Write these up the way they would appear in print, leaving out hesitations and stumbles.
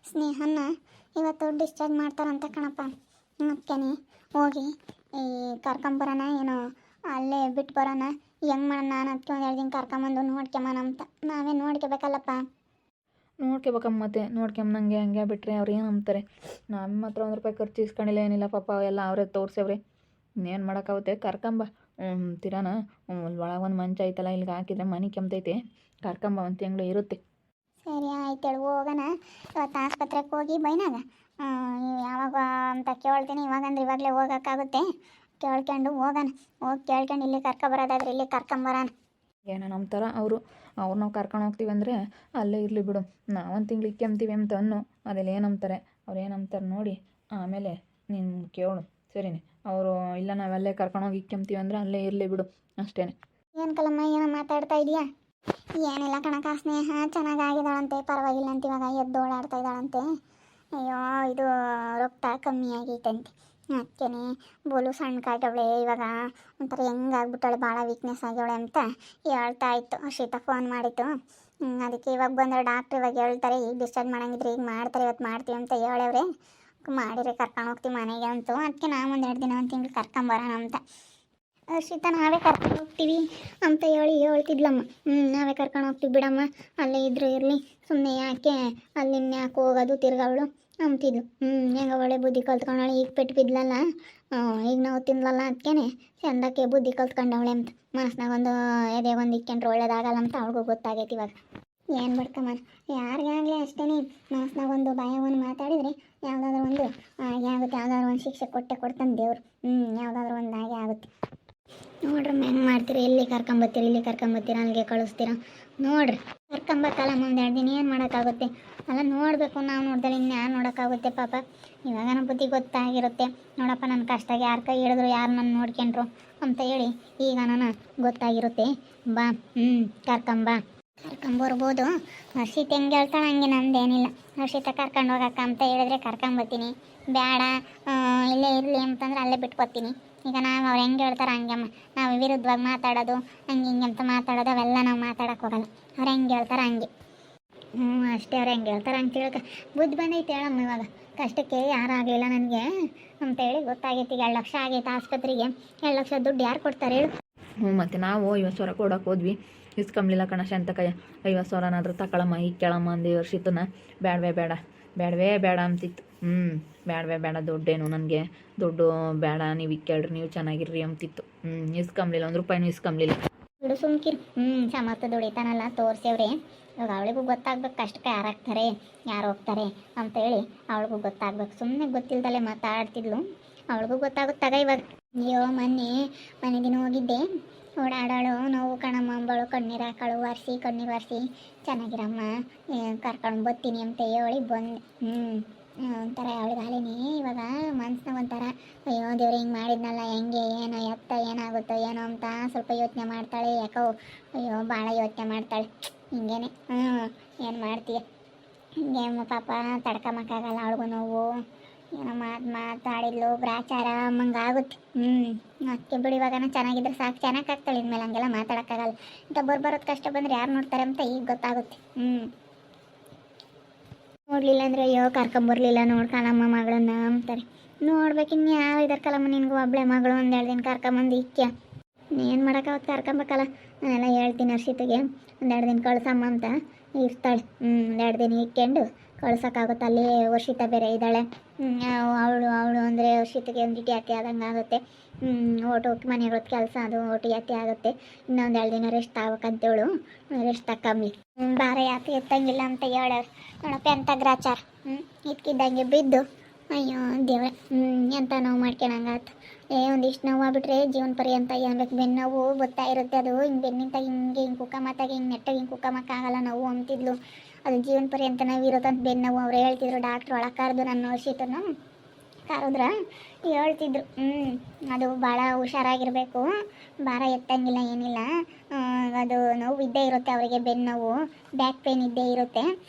ಸ್ನೇಹನ ಇವತ್ತು ಡಿಸ್ಚಾರ್ಜ್ ಮಾಡ್ತಾರಂತ ಕಣಪ್ಪ. ಅದಕ್ಕೇನೆ ಹೋಗಿ ಈ ಕರ್ಕೊಂಬರೋಣ ಏನೋ ಅಲ್ಲೇ ಬಿಟ್ಟು ಬರೋಣ, ಹೆಂಗೆ ಮಾಡೋಣ. ನಾನು ಅದಕ್ಕೆ ಒಂದು 2 ದಿನ ಕರ್ಕೊಂಬಂದು ನೋಡ್ಕೊಂಬಣ ಅಂತ. ನಾವೇ ನೋಡ್ಕೋಬೇಕಲ್ಲಪ್ಪ. ನೋಡ್ಕೋಬೇಕಮ್ಮ, ಮತ್ತೆ ನೋಡ್ಕೊಂಬಂಗೆ ಹಂಗೆ ಬಿಟ್ಟರೆ ಅವ್ರು ಏನು ಅಂತಾರೆ. ನಮ್ಮ ಹತ್ರ 1 ರೂಪಾಯಿ ಖರ್ಚು ಇಸ್ಕೊಂಡಿಲ್ಲ, ಏನಿಲ್ಲ ಪಾಪ. ಎಲ್ಲ ಅವರೇ ತೋರಿಸವ್ರೆ. ಇನ್ನೇನು ಮಾಡೋಕ್ಕಾಗುತ್ತೆ. ಕರ್ಕೊಂಬ. ತಿರಾನ ಒಳಗೆ ಒಂದು ಮಂಚ ಐತಲ್ಲ, ಇಲ್ಲಿಗೆ ಹಾಕಿದ್ರೆ ಮನೆ ಕೆಮ್ತೈತೆ. ಕರ್ಕೊಂಬ, 1 ತಿಂಗಳು ಇರುತ್ತೆ. ಸರಿ ಆಯ್ತೇಳು, ಹೋಗೋಣ. ಇವತ್ತು ಆಸ್ಪತ್ರೆಗೆ ಹೋಗಿ ಬೈನಾಗ ಯಾವಾಗ ಅಂತ ಕೇಳ್ತೀನಿ. ಇವಾಗಂದ್ರೆ ಇವಾಗಲೇ ಹೋಗೋಕ್ಕಾಗುತ್ತೆ. ಕೇಳ್ಕೊಂಡು ಹೋಗೋಣ. ಹೋಗಿ ಕೇಳ್ಕೊಂಡು ಇಲ್ಲಿ ಕರ್ಕೊಬರೋದಾದ್ರೆ ಇಲ್ಲಿ ಕರ್ಕೊಂಬರೋಣ. ಏನೋ ನಮ್ಮ ಥರ ಅವ್ರು ನಾವು ಕರ್ಕೊಂಡು ಹೋಗ್ತೀವಿ ಅಂದರೆ ಅಲ್ಲೇ ಇರಲಿ ಬಿಡು. ನಾವು 1 ತಿಂಗ್ಳು ಕೆಮ್ತೀವಿ ಅಂತ ಅದೆಲ್ಲ ಏನಂತಾರೆ, ಅವ್ರು ಏನಂತಾರೆ ನೋಡಿ ಆಮೇಲೆ ನೀನು ಕೇಳು. ಸರಿನೇ. ಅವರು ಇಲ್ಲ ನಾವಲ್ಲೇ ಕರ್ಕೊಂಡೋಗಿ ಇಕ್ಕೆಂತೀವಿ ಅಂದರೆ ಅಲ್ಲೇ ಇರಲಿ ಬಿಡು, ಅಷ್ಟೇ. ಏನು ಕಲಮ್ಮ, ಏನೋ ಮಾತಾಡ್ತಾ ಇದೆಯಾ? ಏನಿಲ್ಲ ಕಣಕ, ಸ್ನೇಹ ಚೆನ್ನಾಗಾಗಿದ್ದಾಳಂತೆ, ಪರವಾಗಿಲ್ಲ ಅಂತ. ಇವಾಗ ಎದ್ದು ಓಡಾಡ್ತಾ ಇದ್ದಾಳಂತೆ. ಅಯ್ಯೋ ಇದು ರಕ್ತ ಕಮ್ಮಿ ಆಗೈತಂತೆ. ಅದಕ್ಕೇನೆ ಬೋಲು ಸಣ್ಣ ಕಾಯ್ತವಳೆ. ಇವಾಗ ಒಂಥರ ಹೆಂಗಾಗ್ಬಿಟ್ಟಾಳೆ, ಭಾಳ ವೀಕ್ನೆಸ್ ಆಗ್ಯವಳೆ ಅಂತ ಹೇಳ್ತಾ ಇತ್ತು. ಶೀತಾ ಫೋನ್ ಮಾಡಿತ್ತು. ಅದಕ್ಕೆ ಇವಾಗ ಬಂದರೆ ಡಾಕ್ಟ್ರ್ ಇವಾಗ ಹೇಳ್ತಾರೆ, ಈಗ ಡಿಸ್ಚಾರ್ಜ್ ಮಾಡಂಗಿದ್ರೆ ಈಗ ಮಾಡ್ತಾರೆ, ಇವತ್ತು ಮಾಡ್ತೀವಿ ಅಂತ ಹೇಳವ್ರೆ. ಮಾಡಿರಿ ಕರ್ಕೊಂಡು ಹೋಗ್ತೀವಿ ಮನೆಗೆ ಅಂತು. ಅದಕ್ಕೆ ನಾವು ಒಂದು 2 ದಿನ 1 ತಿಂಗಳು ಕರ್ಕೊಂಬರೋಣ ಅಂತ. ಶೀತಾ ನಾವೇ ಕರ್ಕೊಂಡು ಹೋಗ್ತೀವಿ ಅಂತ ಹೇಳ್ತಿದ್ಲಮ್ಮ. ನಾವೇ ಕರ್ಕೊಂಡು ಹೋಗ್ತೀವಿ ಬಿಡಮ್ಮ, ಅಲ್ಲೇ ಇದ್ರೂ ಇರಲಿ, ಸುಮ್ಮನೆ ಯಾಕೆ ಅಲ್ಲಿನ ಯಾಕೆ ಹೋಗೋದು ತಿರ್ಗಾವಳು ಅಂತಿದ್ಲು. ಹೆಂಗ ಒಳ್ಳೆ ಬುದ್ಧಿ ಕಲ್ತ್ಕೊಂಡವಳೆ. ಈಗ ಪೆಟ್ಟು ಬಿದ್ಲಲ್ಲ, ಈಗ ನಾವು ತಿನ್ಲಲ್ಲ, ಅದಕ್ಕೇನೆ ಚಂದಕ್ಕೆ ಬುದ್ಧಿ ಕಲ್ತ್ಕೊಂಡವಳೆ ಅಂತ ಮನಸ್ನಾಗ ಒಂದು ಎದೆ ಒಂದು ಇಕ್ಕೊಂಡ್ರೆ ಒಳ್ಳೇದಾಗಲ್ಲ ಅಂತ ಅವ್ಳಿಗೂ ಗೊತ್ತಾಗೈತಿ. ಇವಾಗ ಏನು ಬಿಡ್ಕಮ್ಮ, ಯಾರಿಗಾಗಲಿ ಅಷ್ಟೇ ಮನಸ್ನಾಗ ಒಂದು ಭಯವನ್ನು ಮಾತಾಡಿದರೆ ಯಾವುದಾದ್ರೂ ಒಂದು ಹಾಗೆ ಆಗುತ್ತೆ. ಯಾವುದಾದ್ರೂ ಒಂದು ಶಿಕ್ಷೆ ಕೊಡ್ತಾನೆ ದೇವ್ರು. ಯಾವುದಾದ್ರೂ ಒಂದು ಹಾಗೆ ಆಗುತ್ತೆ. ನೋಡ್ರಿ ಹೆಂಗೆ ಮಾಡ್ತೀರಿ, ಎಲ್ಲಿ ಕರ್ಕೊಂಬತ್ತೀರಿ, ಇಲ್ಲಿ ಕರ್ಕೊಂಬತ್ತೀರ, ಅಲ್ಲಿಗೆ ಕಳಿಸ್ತೀರ. ನೋಡ್ರಿ ಕರ್ಕೊಂಬತ್ತಲ್ಲ, 1 2 ದಿನ ಏನು ಮಾಡೋಕ್ಕಾಗುತ್ತೆ. ಅಲ್ಲ ನೋಡಬೇಕು, ನಾವು ನೋಡ್ದಲ್ಲಿ ಇನ್ಯಾರು ನೋಡೋಕ್ಕಾಗುತ್ತೆ ಪಾಪ. ಇವಾಗ ನಮ್ಮ ಬುದ್ಧಿ ಗೊತ್ತಾಗಿರುತ್ತೆ. ನೋಡಪ್ಪ, ನನ್ನ ಕಷ್ಟಾಗಿ ಯಾರು ಕೈ ಹಿಡಿದ್ರು, ಯಾರು ನನ್ನ ನೋಡ್ಕೊಂಡ್ರು ಅಂತ ಹೇಳಿ ಈಗ ನಾನು ಗೊತ್ತಾಗಿರುತ್ತೆ. ಬಾ, ಕರ್ಕೊಂಬರ್ಬೋದು. ಹರ್ಷಿತ್ ಹೆಂಗೆ ಹೇಳ್ತಾಳೆ ಹಂಗೆ, ನಮ್ದೇನಿಲ್ಲ. ಹರ್ಷಿತ ಕರ್ಕೊಂಡು ಹೋಗಕ್ಕ ಅಂತ ಹೇಳಿದ್ರೆ ಕರ್ಕೊಂಬರ್ತೀನಿ. ಬೇಡ ಇಲ್ಲೇ ಇರಲಿ ಅಂತಂದ್ರೆ ಅಲ್ಲೇ ಬಿಟ್ಕೊತೀನಿ. ಈಗ ನಾವು ಅವ್ರು ಹೆಂಗೆ ಹೇಳ್ತಾರೆ ಹಂಗೆಮ್ಮ. ನಾವು ವಿರುದ್ಧವಾಗಿ ಮಾತಾಡೋದು ಹಂಗೆ ಹಿಂಗೆ ಅಂತ ಮಾತಾಡೋದು ಅವೆಲ್ಲ ನಾವು ಮಾತಾಡೋಕೆ ಹೋಗಲ್ಲ. ಅವ್ರು ಹೆಂಗೆ ಹೇಳ್ತಾರೆ ಹಂಗೆ. ಅಷ್ಟೇ, ಅವ್ರು ಹೆಂಗೆ ಹೇಳ್ತಾರೆ ಹಂಗೆ ತಿಳ್ಕ ಬುದ್ಧಿ ಬಂದೈತೆ ಹೇಳಮ್ಮ. ಇವಾಗ ಕಷ್ಟಕ್ಕೆ ಯಾರಾಗಲಿಲ್ಲ ನನಗೆ ಅಂತೇಳಿ ಗೊತ್ತಾಗೈತಿ. 2 ಲಕ್ಷ ಆಗೈತೆ ಆಸ್ಪತ್ರೆಗೆ. 2 ಲಕ್ಷ ದುಡ್ಡು ಯಾರು ಕೊಡ್ತಾರೆ ಹೇಳು? ಮತ್ತು ನಾವು 50,000 ಕೊಡೋಕೆ ಹೋದ್ವಿ, ಇಸ್ಕೊಂಬ್ಲಿಲ್ಲ ಕಣಶ ಅಂತ ಕೈ. 50,000ನಾದ್ರೂ ತಗೊಳಮ್ಮ, ಈಗ ಕೇಳಮ್ಮ ಅಂದು ವರ್ಷಿತನ. ಬೇಡವೇ ಬೇಡ ಅಂತಿತ್ತು. ಬೇಡ ದುಡ್ಡೇನು ನನಗೆ, ದುಡ್ಡು ಬೇಡ, ನೀವು ಈಗ ಕೇಳ್ರಿ, ನೀವು ಚೆನ್ನಾಗಿರ್ರಿ ಅಂತಿತ್ತು. ಇಸ್ಕೊಂಬ್ಲಿಲ್ಲ, 1 ರೂಪಾಯಿನೂ ಇಸ್ಕೊಂಬ್ಲಿಲ್ಲ. ಬಿಡು ಸುಮ್ಕಿರು. ಸಮರ್ಥ ದುಡಿತಾನಲ್ಲ ತೋರಿಸೇವ್ರಿ. ಇವಾಗ ಅವಳಿಗೂ ಗೊತ್ತಾಗ್ಬೇಕು ಕಷ್ಟಕ್ಕೆ ಯಾರಾಗ್ತಾರೆ ಯಾರು ಹೋಗ್ತಾರೆ ಅಂತೇಳಿ ಅವಳಿಗೂ ಗೊತ್ತಾಗ್ಬೇಕು. ಸುಮ್ಮನೆ ಗೊತ್ತಿಲ್ದಲ್ಲೇ ಮಾತಾಡ್ತಿದ್ಲು, ಅವಳಿಗೂ ಗೊತ್ತಾಗುತ್ತಾಗ ಇವಾಗ. ಅಯ್ಯೋ ಮನೆ ದಿನ ಹೋಗಿದ್ದೆ, ಓಡಾಡೋಳು ನೋವು ಕಣಮ್ಮ ಅಂಬಳು, ಕಣ್ಣೀರು ಹಾಕಳು, ಕಣ್ಣೀರು ಒರೆಸಿ ಚೆನ್ನಾಗಿರಮ್ಮ ಕರ್ಕೊಂಡು ಬರ್ತೀನಿ ಅಂತ ಹೇಳಿ ಬಂದೆ. ಒಂಥರ ಅವಳಿಗೆ ಅಲೇನಿ ಇವಾಗ ಮನ್ಸಿನಾಗ ಒಂಥರ, ಅಯ್ಯೋ ದೇವ್ರು ಹಿಂಗೆ ಮಾಡಿದ್ನಲ್ಲ, ಹೆಂಗೆ ಏನೋ ಎತ್ತ ಏನಾಗುತ್ತೋ ಏನೋ ಅಂತ ಸ್ವಲ್ಪ ಯೋಚನೆ ಮಾಡ್ತಾಳೆ. ಯಾಕೋ ಅಯ್ಯೋ ಭಾಳ ಯೋಚನೆ ಮಾಡ್ತಾಳೆ. ಹಿಂಗೇನೆ ಏನು ಮಾಡ್ತೀಯ, ಹಿಂಗೆ ಪಾಪ ತಡ್ಕೊಂಬಕ್ಕಾಗಲ್ಲ. ಅವಳಿಗೂ ನೋವು, ಏನೋ ಮಾತಾಡಿದ್ಲು ಗ್ರಾಚಾರ ಅಮ್ಮಂಗೆ ಆಗುತ್ತೆ. ಅದಕ್ಕೆ ಬಿಡಿ, ಇವಾಗ ಚೆನ್ನಾಗಿದ್ರೆ ಸಾಕು, ಚೆನ್ನಾಗಿ ಆಗ್ತಾಳೆ. ಇನ್ಮೇಲೆ ಹಂಗೆಲ್ಲ ಮಾತಾಡೋಕ್ಕಾಗಲ್ಲ. ಇಂಥ ಬರೋದು ಕಷ್ಟ ಬಂದರೆ ಯಾರು ನೋಡ್ತಾರೆ ಅಂತ ಈಗ ಗೊತ್ತಾಗುತ್ತೆ. ನೋಡಲಿಲ್ಲ ಅಂದರೆ ಅಯ್ಯೋ ಕರ್ಕೊಂಬರ್ಲಿಲ್ಲ ನೋಡ್ಕೊಳ್ಳಮ್ಮ ಮಗಳನ್ನ ಅಂತಾರೆ. ನೋಡ್ಬೇಕು ಇನ್ನು ಯಾವ ಇದಾರೆ ಕಲಮ್ಮ, ನಿನಗೂ ಒಬ್ಬಳೆ ಮಗಳು, 1 2 ದಿನ ಕರ್ಕೊಂಬಂದು ಇಕ್ಕ್ಯ. ಏನು ಮಾಡೋಕ್ಕಾವತ್ತು ಕರ್ಕೊಂಬೇಕಲ್ಲ. ನಾನೆಲ್ಲ ಹೇಳ್ತೀನಿ ಹರ್ಷಿತಿಗೆ 1 2 ದಿನ ಕಳ್ಸಮ್ಮ ಅಂತ ಇರ್ತಾಳೆ. 1 2 ದಿನ ಇಟ್ಕೊಂಡು ಕಳ್ಸೋಕ್ಕಾಗುತ್ತೆ. ಅಲ್ಲಿ ವರ್ಷಿತ ಬೇರೆ ಇದ್ದಾಳೆ. ಅವಳು ಅಂದರೆ ವರ್ಷಿತಿಗೆ ಒಂದು ಇಟಿ ಆದಂಗೆ ಆಗುತ್ತೆ. ಓಟೋಕ್ಕೆ ಮನೆಗಳ ಕೆಲಸ ಅದು ಓಟಿ ಅತಿ ಆಗುತ್ತೆ. ಇನ್ನೊಂದು 2 ದಿನ ರೆಸ್ಟ್ ಆಗ್ಬೇಕಂತೇಳು, ರೆಸ್ಟ್ ತಕ್ಕಂಬಿ. ಭಾರ ಯಾಕೆ ಎತ್ತಂಗಿಲ್ಲ ಅಂತ ಹೇಳವ್ರು. ನೋಡಪ್ಪ ಎಂಥ ಗ್ರಾಚಾರ. ಇಟ್ಕಿದ್ದಂಗೆ ಬಿದ್ದು ಅಯ್ಯೋ ದೇವ್ರೆ, ಎಂಥ ನೋವು ಮಾಡ್ಕೊಳಂಗಾಯ್ತು. ಒಂದಿಷ್ಟು ನೋವು ಆಗ್ಬಿಟ್ರೆ ಜೀವನ ಪರ್ಯಂತ ಏನ್ಬೇಕು. ಬೆನ್ನು ನೋವು ಗೊತ್ತಾ ಇರುತ್ತೆ. ಅದು ಹಿಂಗೆ ಬೆನ್ನಿಂತಾಗ ಹಿಂಗೆ ಕುಕ್ಕಮತ್ತಾಗ ಹಿಂಗೆ ನೆಟ್ಟಾಗ ಹಿಂಗೆ ಕುಕ್ಕಮಕ್ಕಾಗಲ್ಲ ನೋವು ಅಂತಿದ್ಲು. ಅದು ಜೀವನ ಪರ್ಯಂತ ನಾವು ಇರೋದಂತ ಬೆನ್ನು ನೋವು ಅವ್ರು ಹೇಳ್ತಿದ್ರು ಡಾಕ್ಟ್ರು. ಒಳಗೆ ಕರೆದು ನನ್ನ ವರ್ಷಿತನು ಕರೆದ್ರ ಹೇಳ್ತಿದ್ರು. ಅದು ಭಾಳ ಹುಷಾರಾಗಿರಬೇಕು, ಭಾರ ಎತ್ತಂಗಿಲ್ಲ ಏನಿಲ್ಲ. ಅದು ನೋವು ಇದ್ದೇ ಇರುತ್ತೆ ಅವರಿಗೆ, ಬೆನ್ನು ನೋವು, ಬ್ಯಾಕ್ ಪೇನ್ ಇದ್ದೇ ಇರುತ್ತೆ.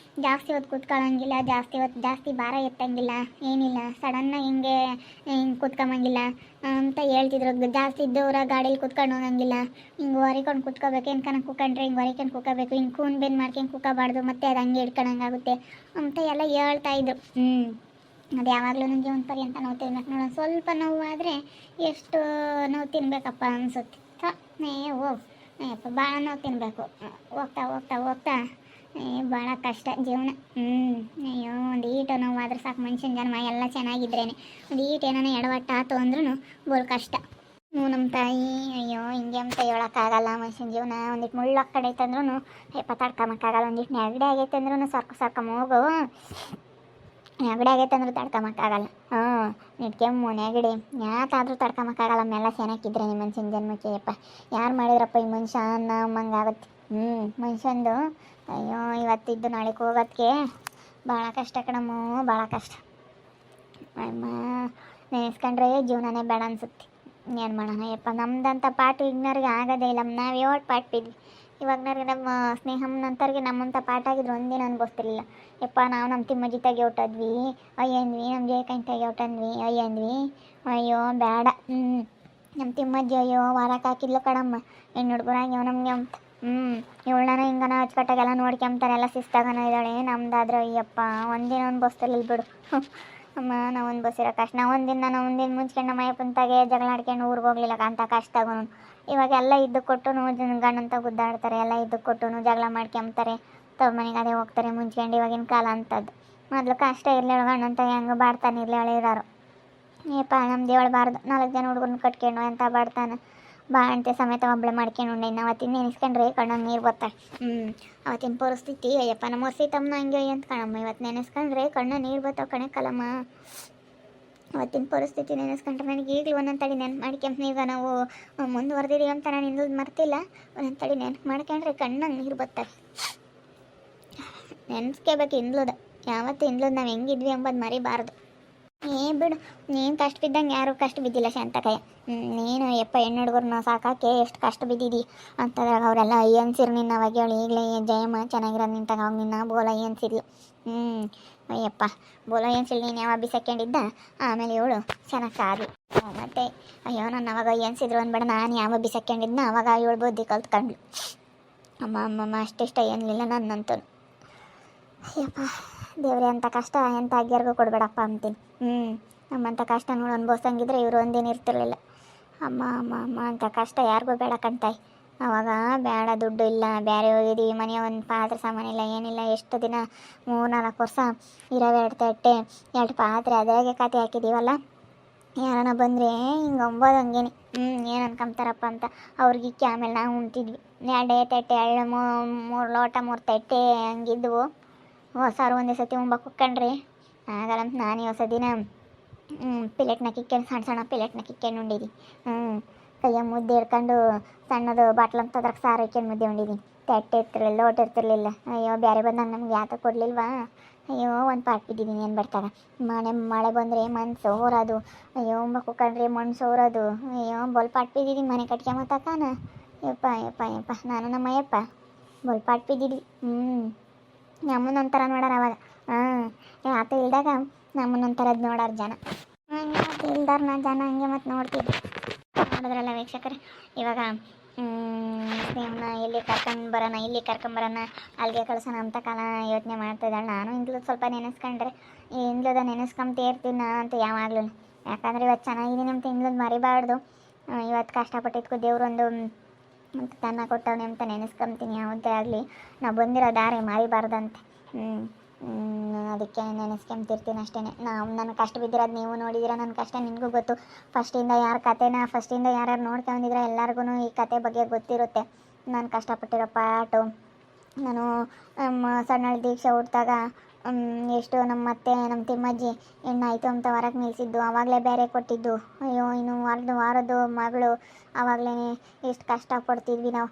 ಜಾಸ್ತಿ ಹೊತ್ತು ಕೂತ್ಕೊಳ್ಳೋಂಗಿಲ್ಲ, ಜಾಸ್ತಿ ಭಾರ ಎತ್ತಂಗಿಲ್ಲ ಏನಿಲ್ಲ, ಸಡನ್ನಾಗಿ ಹಿಂಗೆ ಕೂತ್ಕೊಂಬಂಗಿಲ್ಲ ಅಂತ ಹೇಳ್ತಿದ್ರು. ಜಾಸ್ತಿ ದೂರ ಗಾಡೀಲಿ ಕೂತ್ಕೊಂಡು ಹೋಗಂಗಿಲ್ಲ, ಹಿಂಗೆ ಹೊರಿಕೊಂಡು ಕೂತ್ಕೋಬೇಕು, ಕಣಕ್ಕೆ ಕೂತ್ಕೊಂಡ್ರೆ ಹಿಂಗೆ ಹೊರಿಕೊಂಡು ಕೂತ್ಕೋಬೇಕು, ಹಿಂಗೆ ಕೂನ್ ಬೆನ್ನು ಮಾಡ್ಕೊಂಡು ಕೂತ್ಕೋಬಾರ್ದು, ಮತ್ತೆ ಅದು ಹಂಗೆ ಹಿಡ್ಕೊಂಡಂಗಾಗುತ್ತೆ ಅಂತ ಎಲ್ಲ ಹೇಳ್ತಾಯಿದ್ರು. ಅದು ಯಾವಾಗಲೂ ನನಗೆ ಒಂದು ಪರ್ಯಂತ ನೋವು ತಿನ್ಬೇಕು ನೋಡೋಣ. ಸ್ವಲ್ಪ ನೋವು ಆದರೆ ಎಷ್ಟು ನೋವು ತಿನ್ಬೇಕಪ್ಪ ಅನಿಸುತ್ತೆ. ಅಯ್ಯಪ್ಪ ಭಾಳ ನೋವು ತಿನ್ನಬೇಕು. ಹೋಗ್ತಾ ಹೋಗ್ತಾ ಹೋಗ್ತಾ ಭಾಳ ಕಷ್ಟ ಜೀವನ. ಅಯ್ಯೋ ಒಂದು ಈಟು ನೋವು ಆದ್ರೆ ಸಾಕು, ಮನುಷ್ಯನ ಜನ್ಮ ಎಲ್ಲ ಚೆನ್ನಾಗಿದ್ರೇನೆ. ಒಂದು ಈಟು ಏನಾನ ಎಡವಟ್ಟಾತು ಅಂದ್ರೂ ಬೋಲ್ ಕಷ್ಟ. ನಮ್ಮ ತಾಯಿ ಅಯ್ಯೋ ಹಿಂಗೆ ಅಂತ ಹೇಳೋಕ್ಕಾಗಲ್ಲ. ಮನುಷ್ಯನ ಜೀವನ ಒಂದಿಟ್ಟು ಮುಳ್ಳು ಕಡೆ ಐತೆ ಅಂದ್ರೂ ಯಪ್ಪ ತಡ್ಕೊಂಬಕ್ಕಾಗಲ್ಲ. ಒಂದಿಟ್ಟು ನೆಗಡಿ ಆಗೈತೆ ಅಂದ್ರೂ ಸರ್ಕೊಂಬೋಗು, ನೆಗಡಿ ಆಗೈತೆ ಅಂದ್ರೂ ತಡ್ಕೊಂಬಕ್ಕಾಗಲ್ಲ. ಕೆಮ್ಮು ನೆಗಡಿ ಯಾಕಾದ್ರೂ ತಡ್ಕೊಂಬಕ್ಕಾಗಲ್ಲ. ಮೆಲ್ಲ ಸೆನಕ್ಕಿದ್ರೆ ನಿಮ್ಮ ಮನುಷ್ಯನ ಜನ್ಮಕ್ಕೆ ಯಪ್ಪ ಯಾರು ಮಾಡಿದ್ರಪ್ಪ ಈ ಮನುಷ್ಯ ಅನ್ನೋಂಗಾಗುತ್ತೆ. ಮನುಷ್ಯಂದು ಅಯ್ಯೋ ಇವತ್ತಿದ್ದು ನಾಳೆಗೆ ಹೋಗೋದಕ್ಕೆ ಭಾಳ ಕಷ್ಟ ಕಣಮ್ಮ, ಭಾಳ ಕಷ್ಟ. ಅಮ್ಮ ನೆನೆಸ್ಕೊಂಡ್ರೆ ಜೀವನನೇ ಬೇಡ ಅನ್ಸುತ್ತೆ. ಏನು ಮಾಡೋಣ ಯಪ್ಪ, ನಮ್ದಂಥ ಪಾಠ ಈಗಿನವ್ರಿಗೆ ಆಗೋದೇ ಇಲ್ಲ. ನಾವು ಯಾವತ್ತು ಪಾಠ ಬಿದ್ವಿ, ಇವಾಗನವ್ರಿಗೆ ನಮ್ಮ ಸ್ನೇಹಮ್ಮನಂತವ್ರಿಗೆ ನಮ್ಮಂಥ ಪಾಠ ಆಗಿದ್ರು ಒಂದಿನ ಅನ್ಬೋಸ್ತಿರ್ಲಿಲ್ಲ. ಯಪ್ಪ ನಾವು ನಮ್ಮ ತಿಮ್ಮಜ್ಜಿ ತೆಗಿ ಹೊಟ್ಟದ್ವಿ ಅಯ್ಯಂದ್ವಿ, ನಮ್ಮ ಜಯಕಂಠ ತೆಗಿ ಹೊಟ್ಟಂದ್ವಿ ಅಯ್ಯಂದ್ವಿ. ಅಯ್ಯೋ ಬೇಡ. ನಮ್ಮ ತಿಮ್ಮಜ್ಜಿ ಅಯ್ಯೋ ವಾರಕ್ಕೆ ಹಾಕಿದ್ಲು ಕಣಮ್ಮ, ಹೆಣ್ಣು ಹುಡುಗರಾಗ್ಯವ ನಮಗೆ ಅಂತ. ಇವಳನ್ನ ಹಿಂಗನ ಅಚ್ಚುಕಟ್ಟಾಗೆಲ್ಲ ನೋಡ್ಕೊಂತಾರೆ, ಎಲ್ಲ ಶಿಸ್ತಾಗನ ಇದ್ದಾಳೆ. ನಮ್ದಾದ್ರೆ ಅಯ್ಯಪ್ಪ ಒಂದಿನ ಅನ್ಬೋಸ್ತಿರ್ಲಿಲ್ಲ ಬಿಡು. ಅಮ್ಮ ನಾವು ಒಂದು ಬಸ್ಸಿರೋ ಕಷ್ಟ. ನಾವು ಒಂದಿನ ಮುಂಚ್ಕೊಂಡು ನಮ್ಮ ಅಯ್ಯಪ್ಪಂತಾಗೆ ಜಗಳ ಆಡ್ಕೊಂಡು ಊರಿಗೆ ಹೋಗ್ಲಿಲ್ಲ ಅಂತ ಕಷ್ಟ ಆಗೋನು. ಇವಾಗ ಎಲ್ಲ ಇದ್ದು ಕೊಟ್ಟು ಗಂಡಂತ ಗುದ್ದಾಡ್ತಾರೆ, ಎಲ್ಲ ಇದ್ದು ಕೊಟ್ಟು ಜಗಳ ಮಾಡ್ಕೊಂತಾರೆ, ತವ್ರ ಮನೆಗೆ ಅದೇ ಹೋಗ್ತಾರೆ ಮುಂಚ್ಕೊಂಡು. ಇವಾಗಿನ ಕಾಲ ಅಂಥದ್ದು. ಮೊದಲು ಕಷ್ಟ ಇರಲಿಲ್ಲ, ಗಂಡಂತ ಹೆಂಗೆ ಬಾಡ್ತಾನೆ ಇರಲಿ ಇರೋರು. ಏಪ್ಪ ನಮ್ಮ ದೇವಳಬಾರ್ದು 4 ಜನ ಹುಡುಗರನ್ನ ಕಟ್ಕೊಂಡು ಅಂತ ಬಾಡ್ತಾನೆ. ಬಾಣಂತೆ ಸಮೇತ ಒಬ್ಬಳೆ ಮಾಡ್ಕೊಂಡು ಉಂಡೆ. ಅವತ್ತಿನ ನೆನೆಸ್ಕೊಂಡ್ರೆ ಕಣ್ಣಲ್ಲಿ ನೀರು ಬರ್ತಾಳೆ. ಅವತ್ತಿನ ಪರಿಸ್ಥಿತಿ ಅಯ್ಯಪ್ಪ ನಮ್ಮ ಹೊಸಿ ತಮ್ಮನ ಹಂಗೆ ಅಂತ ಕಣಮ್ಮ. ಇವತ್ತು ನೆನೆಸ್ಕೊಂಡ್ರೆ ಕಣ್ಣ ನೀರು ಬರ್ತಾವೆ ಕಣೆ ಕಲಮ್ಮ. ಅವತ್ತಿನ ಪರಿಸ್ಥಿತಿ ನೆನೆಸ್ಕೊಂಡ್ರೆ ನನಗೆ ಈಗಲೂ ಒಂದೊಂದು ತಡಿ ನೆನ್ಪು ಮಾಡ್ಕೊಂತ. ಈಗ ನಾವು ಮುಂದುವರೆದಿದ್ದೀವಿ ಅಂತ ನಾನು ಇನ್ನೂ ಮರ್ತಿಲ್ಲ. ಒಂದೊಂದು ತಡಿ ನೆನ್ಪು ಮಾಡ್ಕೊಂಡ್ರೆ ಕಣ್ಣಂಗೆ ನೀರು ಬರ್ತಾರೆ. ನೆನೆಸ್ಕೋಬೇಕು ಇಂದ್ಲುದ, ಯಾವತ್ತೂ ಇಂದ್ಲುದ ನಾವು ಹೆಂಗಿದ್ವಿ ಎಂಬುದು ಮರಿಬಾರ್ದು. ಬಿಡು, ನೀನು ಕಷ್ಟ ಬಿದ್ದಂಗೆ ಯಾರೂ ಕಷ್ಟ ಬಿದ್ದಿಲ್ಲ ಶಾಂತಕಯ್ಯ. ನೀನು ಯಪ್ಪ ಹೆಣ್ಣು ಹುಡುಗರನ್ನ ಸಾಕಾಕೆ ಎಷ್ಟು ಕಷ್ಟ ಬಿದ್ದಿದ್ದಿ ಅಂತದಾಗ ಅವರೆಲ್ಲ ಅಯ್ಯನ್ಸಿರು ನಿನ್ನ ಅವಾಗ ಹೇಳಿ. ಈಗಲೇ ಜಯಮ್ಮ ಚೆನ್ನಾಗಿರೋದು ನಿಂತಾಗ ಅವಾಗ ನಿನ್ನ ಬೋಲ ಅಯ್ಯನ್ಸಿರ್ಲು. ಅಯ್ಯಪ್ಪ ಬೋಲ ಅಯ್ಯನ್ಸಿಲ್ ನೀನು ಯಾವಾಗ ಬಿಸಾಕೊಂಡಿದ್ದ, ಆಮೇಲೆ ಇವಳು ಚೆನ್ನಾಗಿ ಸಾರಿ. ಮತ್ತೆ ಅಯ್ಯೋ ನಾನು ಅವಾಗ ಅಯ್ಯನ್ಸಿದ್ರು ಅಂದ್ಬೇಡ, ನಾನು ಯಾವಾಗ ಬಿಸಾಕೊಂಡಿದ್ನ ಅವಾಗ ಇವಳು ಬುದ್ಧಿ ಕಲ್ತ್ಕೊಂಡ್ಲು. ಅಮ್ಮ ಅಷ್ಟಿಷ್ಟ ಏನಿಲ್ಲ ನನ್ನಂತೂ. ಅಯ್ಯಪ್ಪ ದೇವ್ರೆ ಅಂಥ ಕಷ್ಟ ಎಂಥ ಅಗ್ಯಾರಿಗೂ ಕೊಡಬೇಡಪ್ಪ ಅಂತೀನಿ. ನಮ್ಮಂಥ ಕಷ್ಟ ನೋಡಿ ಅನ್ಭವಿಸಂಗಿದ್ರೆ ಇವರು ಒಂದೇನು ಇರ್ತಿರ್ಲಿಲ್ಲ. ಅಮ್ಮ ಅಂಥ ಕಷ್ಟ ಯಾರಿಗೂ ಬೇಡ ಕಣ್ತಾಯಿ. ಆವಾಗ ಬೇಡ, ದುಡ್ಡು ಇಲ್ಲ, ಬೇರೆ ಹೋಗಿದ್ದೀವಿ, ಮನೆಯ ಒಂದು ಪಾತ್ರೆ ಸಾಮಾನಿಲ್ಲ ಏನಿಲ್ಲ. ಎಷ್ಟು ದಿನ 3-4 ವರ್ಷ ಇರೋವೆ 2 ತಟ್ಟೆ 2 ಪಾತ್ರೆ ಅದ್ರಾಗೆ ಕತೆ ಹಾಕಿದ್ದೀವಲ್ಲ. ಯಾರನ್ನ ಬಂದರೆ ಹಿಂಗೆ ಅಂಬೋದು ಹಂಗೇನೆ ಏನು ಅನ್ಕೊಂತಾರಪ್ಪ ಅಂತ ಅವ್ರಿಗಿಕ್ಕಿ ಆಮೇಲೆ ನಾವು ಉಣ್ತಿದ್ವಿ. 2 ತಟ್ಟೆ 3 ಲೋಟ 3 ತಟ್ಟೆ ಹಂಗಿದ್ವು. ಸಾರು ಒಂದೇ ಸತಿ ಉಂಬಕ್ಕೆ ಕುಕ್ಕಂಡ್ರಿ ಆಗಲ್ಲಂತ ನಾನು ಹೊಸ ದಿನ ಪಿಲೆಟ್ನ ಕಿಕ್ಕೊಂಡು ಸಣ್ಣ ಪಿಲೆಟ್ನ ಕಿಕ್ಕೊಂಡು ಉಂಡಿದ್ದಿ. ಕೈಯ ಮುದ್ದೆ ಹಿಡ್ಕೊಂಡು ಸಣ್ಣದು ಬಾಟ್ಲಂತ ಅದ್ರಾಗ ಸಾರು ಇಕ್ಕೊಂಡು ಮುದ್ದೆ ಉಂಡಿದ್ದೀನಿ. ತಟ್ಟೆ ಇರ್ತಿರ್ಲಿಲ್ಲ, ಲೋಟ ಇರ್ತಿರ್ಲಿಲ್ಲ. ಅಯ್ಯೋ ಬೇರೆ ಬಂದಾಗ ನಮ್ಗೆ ಯಾತ ಕೊಡಲಿಲ್ವಾ. ಅಯ್ಯೋ ಒಂದು ಪಾಟ್ ಬಿದ್ದಿದ್ದೀನಿ ಏನು ಬರ್ತಾಗ. ಮಳೆ ಬಂದರೆ ಮಣ್ಣು ಸೋರೋದು. ಅಯ್ಯೋ ಉಂಬಕ್ಕೆ ಕುಕ್ಕಂಡ್ರಿ ಮಣ್ಣು ಸೋರೋದು. ಅಯ್ಯೋ ಬೋಲ್ ಪಾಟ್ ಬಿದ್ದಿದ್ದೀನಿ ಮನೆ ಕಟ್ಕೊಂಬತ್ತಾನ. ಯಪ್ಪ ನಾನು ನಮ್ಮ ಅಯ್ಯಪ್ಪ ಬೋಲ್ ಪಾಟ್ ಬಿದ್ದಿದ್ವಿ. ನಮ್ಮನ್ನೊಂಥರ ನೋಡಾರ ಅವಾಗ. ಆತ ಇಲ್ದಾಗ ನಮ್ಮನ್ನೊಂಥರದ್ದು ನೋಡಾರ ಜನ. ಆತ ಇಲ್ದಾರ ಜನ ಹಂಗೆ ಮತ್ತು ನೋಡ್ತಿದ್ವಿ. ನೋಡಿದ್ರಲ್ಲ ವೀಕ್ಷಕರೇ, ಇವಾಗ ಸ್ನೇಹನ ಇಲ್ಲಿ ಕರ್ಕೊಂಬರೋಣ ಅಲ್ಲಿಗೆ ಕಳ್ಸೋಣ ಅಂತ ಕಾಲ ಯೋಚನೆ ಮಾಡ್ತಾಯಿದ್ದಾಳೆ. ನಾನು ಇಂದ್ಲದ್ದು ಸ್ವಲ್ಪ ನೆನೆಸ್ಕೊಂಡ್ರೆ ಇಂದ್ಲದ ನೆನೆಸ್ಕೊಂತೇ ಇರ್ತೀನಿ ನಾನು ಅಂತ ಯಾವಾಗಲೂ. ಯಾಕಂದರೆ ಇವತ್ತು ಚೆನ್ನಾಗಿದ್ದೀನಿ ಅಂತ ಇಂದ್ಲದ್ದು ಮರಿಬಾರ್ದು. ಇವತ್ತು ಕಷ್ಟಪಟ್ಟಿದ್ಕು ದೇವ್ರೊಂದು ಮತ್ತು ತನ್ನ ಕೊಟ್ಟವನೇ ಅಂತ ನೆನೆಸ್ಕೊಂತೀನಿ. ಯಾವುದೇ ಆಗಲಿ ನಾವು ಬಂದಿರೋ ದಾರಿ ಮಾರಿಬಾರ್ದಂತೆ. ಅದಕ್ಕೆ ನೆನೆಸ್ಕೊಂತಿರ್ತೀನಿ ಅಷ್ಟೇ. ನನ್ನ ಕಷ್ಟ ಬಿದ್ದಿರೋದು ನೀವು ನೋಡಿದ್ದೀರ, ನನ್ನ ಕಷ್ಟ ನಿನಗೂ ಗೊತ್ತು. ಫಸ್ಟಿಂದ ಯಾರ್ಯಾರು ನೋಡ್ಕೊಂಡಿದ್ರೆ ಎಲ್ಲರಿಗೂ ಈ ಕತೆ ಬಗ್ಗೆ ಗೊತ್ತಿರುತ್ತೆ. ನಾನು ಕಷ್ಟಪಟ್ಟಿರೋ ಪಾಟು. ನಾನು ಸಣ್ಣಳು ದೀಕ್ಷೆ ಹುಟ್ಟಿದಾಗ ಎಷ್ಟು ನಮ್ಮ ಅತ್ತೆ ನಮ್ಮ ತಿಮ್ಮಜ್ಜಿ ಹೆಣ್ಣಾಯಿತು ಅಂತ ಹೊರಗೆ ನಿಲ್ಲಿಸಿದ್ದು, ಆವಾಗಲೇ ಬೇರೆ ಕೊಟ್ಟಿದ್ದು. ಅಯ್ಯೋ ಇನ್ನು ವಾರದ್ದು ಮಗಳು, ಆವಾಗಲೇ ಎಷ್ಟು ಕಷ್ಟಪಡ್ತಿದ್ವಿ ನಾವು.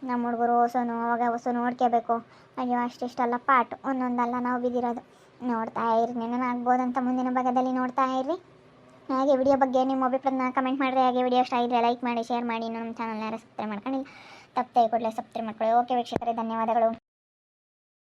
ನಮ್ಮ ಹುಡುಗರು ಹೊಸ ನೋಡ್ಕೋಬೇಕು. ಅಯ್ಯೋ ಅಷ್ಟಿಷ್ಟಲ್ಲ ಪಾಟು, ಒಂದೊಂದಲ್ಲ ನಾವು ಬಿದ್ದಿರೋದು. ನೋಡ್ತಾ ಇರಿ, ನೆನಪಾಗ್ಬೋದಂತ ಮುಂದಿನ ಭಾಗದಲ್ಲಿ ನೋಡ್ತಾ ಇರ್ರಿ. ಹಾಗೆ ವಿಡಿಯೋ ಬಗ್ಗೆ ನಿಮ್ಮ ಅಭಿಪ್ರಾಯನ ಕಮೆಂಟ್ ಮಾಡಿರಿ. ಹಾಗೆ ವಿಡಿಯೋ ಇಷ್ಟ ಆಗಿದ್ರೆ ಲೈಕ್ ಮಾಡಿ, ಶೇರ್ ಮಾಡಿ. ನಮ್ಮ ಚಾನಲ್ ಯಾರು ಸಬ್ಸ್ಕ್ರೈಬ್ ಮಾಡ್ಕೊಂಡಿಲ್ಲ ತಪ್ಪದೆ ಕೂಡಲೇ ಸಬ್ಸ್ಕ್ರೈಬ್ ಮಾಡ್ಕೊಳ್ಳಿ. ಓಕೆ ವೀಕ್ಷಕರೇ, ಧನ್ಯವಾದಗಳು.